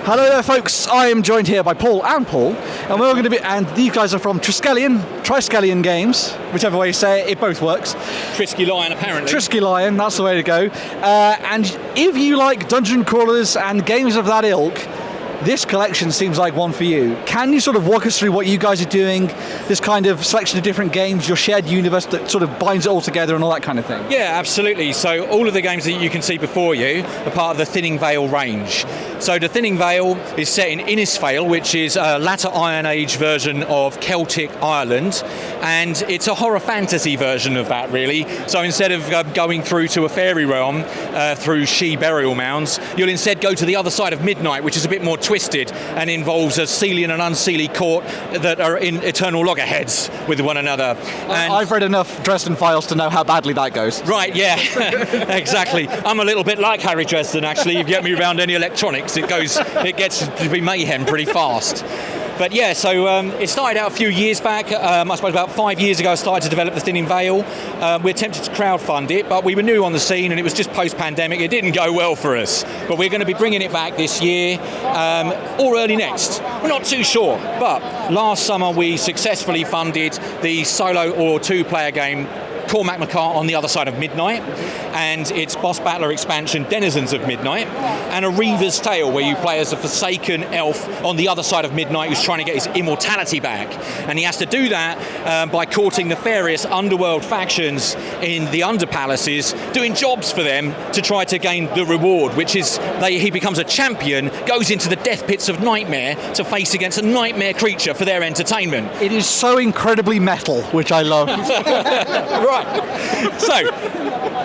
Hello there, folks. I am joined here by Paul, and we're going to be, and these guys are from Triskelion Games, whichever way you say it, it both works. Triskelion, apparently. Triskelion, that's the way to go. And if you like dungeon crawlers and games of that ilk, this collection seems like one for you. Can you sort of walk us through what you guys are doing, this kind of selection of different games, your shared universe that sort of binds it all together and all that kind of thing? Yeah, absolutely. So all of the games that you can see before you are part of the Thinning Vale range. So the Thinning Vale is set in Innisfail, which is a latter Iron Age version of Celtic Ireland, and it's a horror fantasy version of that, really. So instead of going through to a fairy realm through she burial mounds, you'll instead go to the other side of midnight, which is a bit more twisted and involves a Celian and Unseelie court that are in eternal loggerheads with one another. And I've read enough Dresden Files to know how badly that goes. Right, yeah, exactly. I'm a little bit like Harry Dresden, actually. You get me around any electronics, it gets to be mayhem pretty fast. But yeah, so it started out a few years back. I suppose about 5 years ago I started to develop the Thinning Vale. We attempted to crowdfund it, but we were new on the scene and it was just post-pandemic. It didn't go well for us. But we're going to be bringing it back this year or early next. We're not too sure. But last summer we successfully funded the solo or two-player game Cormac McCart on the Other Side of Midnight, and its boss battler expansion Denizens of Midnight, and a Reaver's Tale where you play as a forsaken elf on the other side of midnight who's trying to get his immortality back, and he has to do that by courting nefarious underworld factions in the Underpalaces, doing jobs for them to try to gain the reward, which is he becomes a champion, goes into the death pits of Nightmare to face against a nightmare creature for their entertainment. It is so incredibly metal, which I love. Right. So,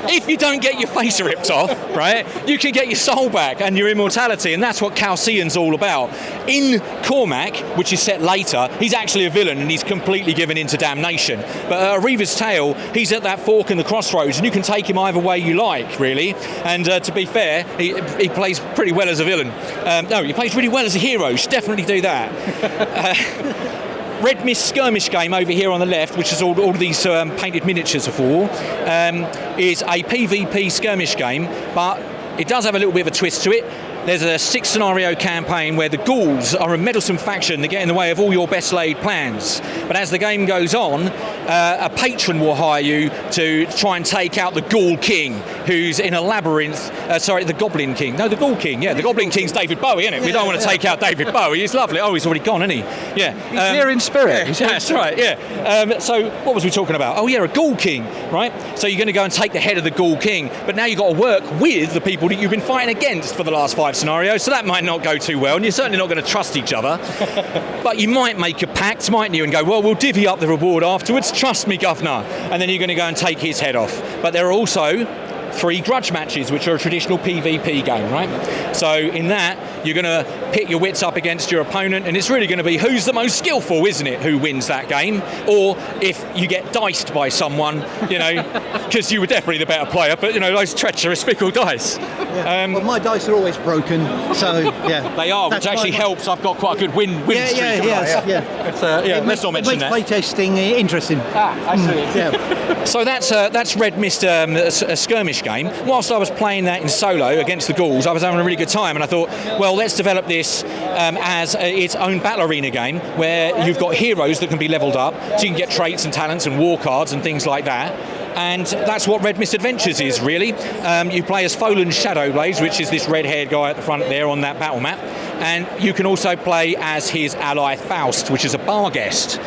if you don't get your face ripped off, right, you can get your soul back and your immortality, and that's what Calcian's all about. In Cormac, which is set later, he's actually a villain and he's completely given into damnation. But Reaver's Tale, he's at that fork in the crossroads, and you can take him either way you like, really. And to be fair, he plays pretty well as a villain. No, he plays really well as a hero. You should definitely do that. Red Mist skirmish game over here on the left, which is all of these painted miniatures are for, is a PvP skirmish game, but it does have a little bit of a twist to it. There's a 6-scenario campaign where the ghouls are a meddlesome faction that get in the way of all your best laid plans. But as the game goes on, a patron will hire you to try and take out the Ghoul King, who's in a labyrinth. The Goblin King. No, the Ghoul King. Yeah, the Goblin King's David Bowie, isn't it? We don't want to take out David Bowie. He's lovely. Oh, he's already gone, isn't he? Yeah. He's here in spirit. Yeah, that's right, yeah. So what was we talking about? Oh, yeah, a Ghoul King, right? So you're going to go and take the head of the Ghoul King, but now you've got to work with the people that you've been fighting against for the last 5 scenarios, so that might not go too well, and you're certainly not going to trust each other. But you might make a pact, mightn't you, and go, well, we'll divvy up the reward afterwards, trust me, governor. And then you're going to go and take his head off. But there are also 3 grudge matches, which are a traditional PvP game, right? So in that, you're going to pit your wits up against your opponent, and it's really going to be who's the most skillful, isn't it, who wins that game? Or if you get diced by someone, you know, because you were definitely the better player, but, you know, those treacherous, fickle dice. Yeah. Well, my dice are always broken, so, yeah. They are, which actually helps. I've got quite a good win streak. Let's not mention that. It makes playtesting interesting. I see. Yeah. So that's Red Mist, a skirmish game. Whilst I was playing that in solo against the ghouls, I was having a really good time, and I thought, well, let's develop this as its own battle arena game where you've got heroes that can be leveled up, so you can get traits and talents and war cards and things like that. And that's what Red Mist Adventures is, really. You play as Folan Shadowblaze, which is this red-haired guy at the front there on that battle map. And you can also play as his ally Faust, which is a bar guest.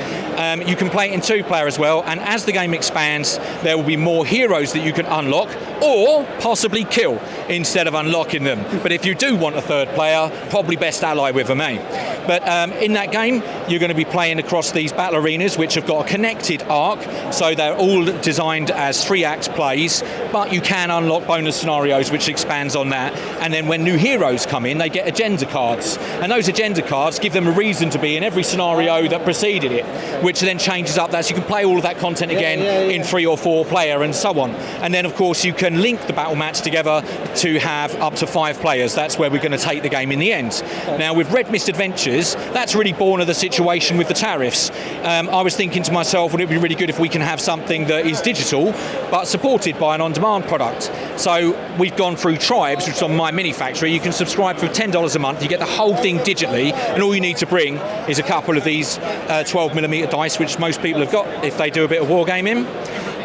You can play it in 2-player as well, and as the game expands, there will be more heroes that you can unlock, or possibly kill, instead of unlocking them. But if you do want a 3rd player, probably best ally with them, But in that game, you're going to be playing across these battle arenas, which have got a connected arc, so they're all designed as 3-act plays, but you can unlock bonus scenarios, which expands on that. And then when new heroes come in, they get agenda cards, and those agenda cards give them a reason to be in every scenario that preceded it, which then changes up that, so you can play all of that content again in 3 or 4 player and so on. And then, of course, you can link the battle mats together, to have up to 5 players. That's where we're going to take the game in the end. Now, with Red Mist Adventures, that's really born of the situation with the tariffs. I was thinking to myself, would it be really good if we can have something that is digital, but supported by an on-demand product? So we've gone through Tribes, which is on My Mini Factory. You can subscribe for $10 a month. You get the whole thing digitally, and all you need to bring is a couple of these 12mm dice, which most people have got if they do a bit of wargaming.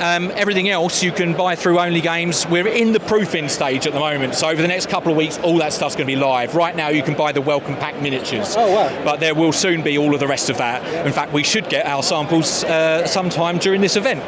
Everything else you can buy through Only Games. We're in the proofing stage at the moment, so over the next couple of weeks all that stuff's going to be live. Right now you can buy the welcome pack miniatures. Oh, wow. But there will soon be all of the rest of that. In fact, we should get our samples sometime during this event.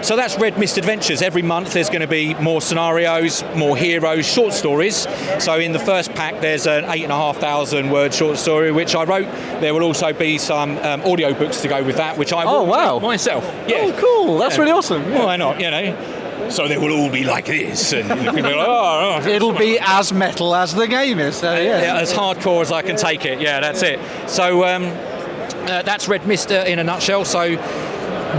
So that's Red Mist Adventures. Every month there's going to be more scenarios, more heroes, short stories. So in the first pack there's an 8,500 word short story which I wrote. There will also be some audio books to go with that, which I will write myself. Yeah. Oh, cool. That's really awesome. Yeah. Why not, you know? So they will all be like this, and people are like, It'll be as metal as the game is. So, yeah, as hardcore as I can take it. Yeah, that's it. So that's Red Mist in a nutshell. So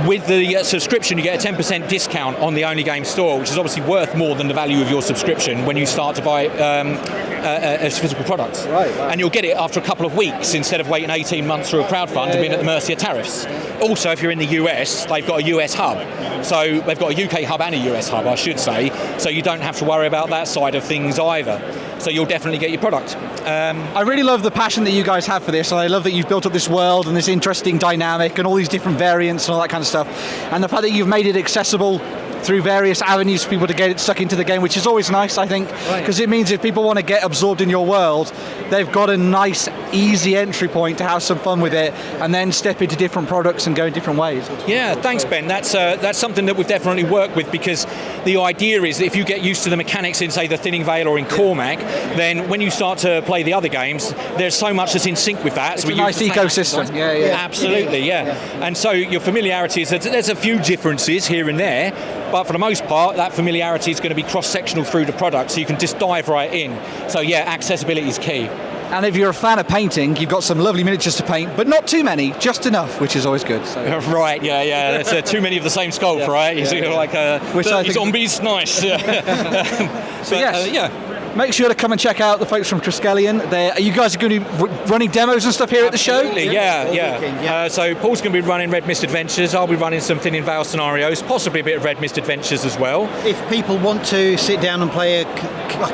with the subscription, you get a 10% discount on the Only Game store, which is obviously worth more than the value of your subscription when you start to buy a physical product. Right. And you'll get it after a couple of weeks instead of waiting 18 months through a crowdfund and being at the mercy of tariffs. Also, if you're in the US, they've got a US hub. So they've got a UK hub and a US hub, I should say. So you don't have to worry about that side of things either. So you'll definitely get your product. I really love the passion that you guys have for this, and I love that you've built up this world and this interesting dynamic and all these different variants and all that kind of stuff. And the fact that you've made it accessible through various avenues for people to get it stuck into the game, which is always nice, I think, because it means if people want to get absorbed in your world, they've got a nice, easy entry point to have some fun with it, and then step into different products and go in different ways. Yeah, thanks, Ben. That's something that we've definitely worked with, because the idea is that if you get used to the mechanics in, say, the Thinning Veil or in Cormac, then when you start to play the other games, there's so much that's in sync with that. It's a nice ecosystem. Yeah. Absolutely, yeah. And so your familiarity is that there's a few differences here and there, but for the most part, that familiarity is going to be cross-sectional through the product, so you can just dive right in. So yeah, accessibility is key. And if you're a fan of painting, you've got some lovely miniatures to paint, but not too many, just enough, which is always good. So. Right, yeah. There's too many of the same sculpt, right? You see, like 30 zombies, nice. Yeah. So yes. Make sure to come and check out the folks from Triskelion. Are you guys going to be running demos and stuff here at the show? Absolutely, yeah. So Paul's going to be running Red Mist Adventures. I'll be running some Thinning Veil scenarios, possibly a bit of Red Mist Adventures as well. If people want to sit down and play a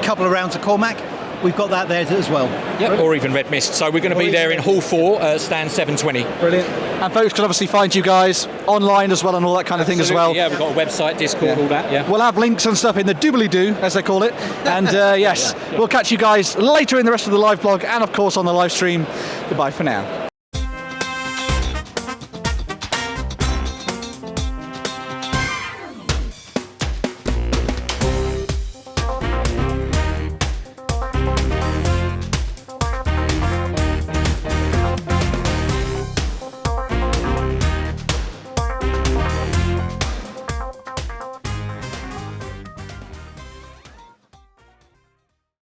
couple of rounds of Cormac, we've got that there as well. Yep. Or even Red Mist. So we're going to be there in Hall 4, stand 720. Brilliant. And folks can obviously find you guys online as well and all that kind of thing as well. Yeah, we've got a website, Discord, all that, yeah. We'll have links and stuff in the doobly-doo, as they call it. And yes, we'll catch you guys later in the rest of the live blog and, of course, on the live stream. Goodbye for now.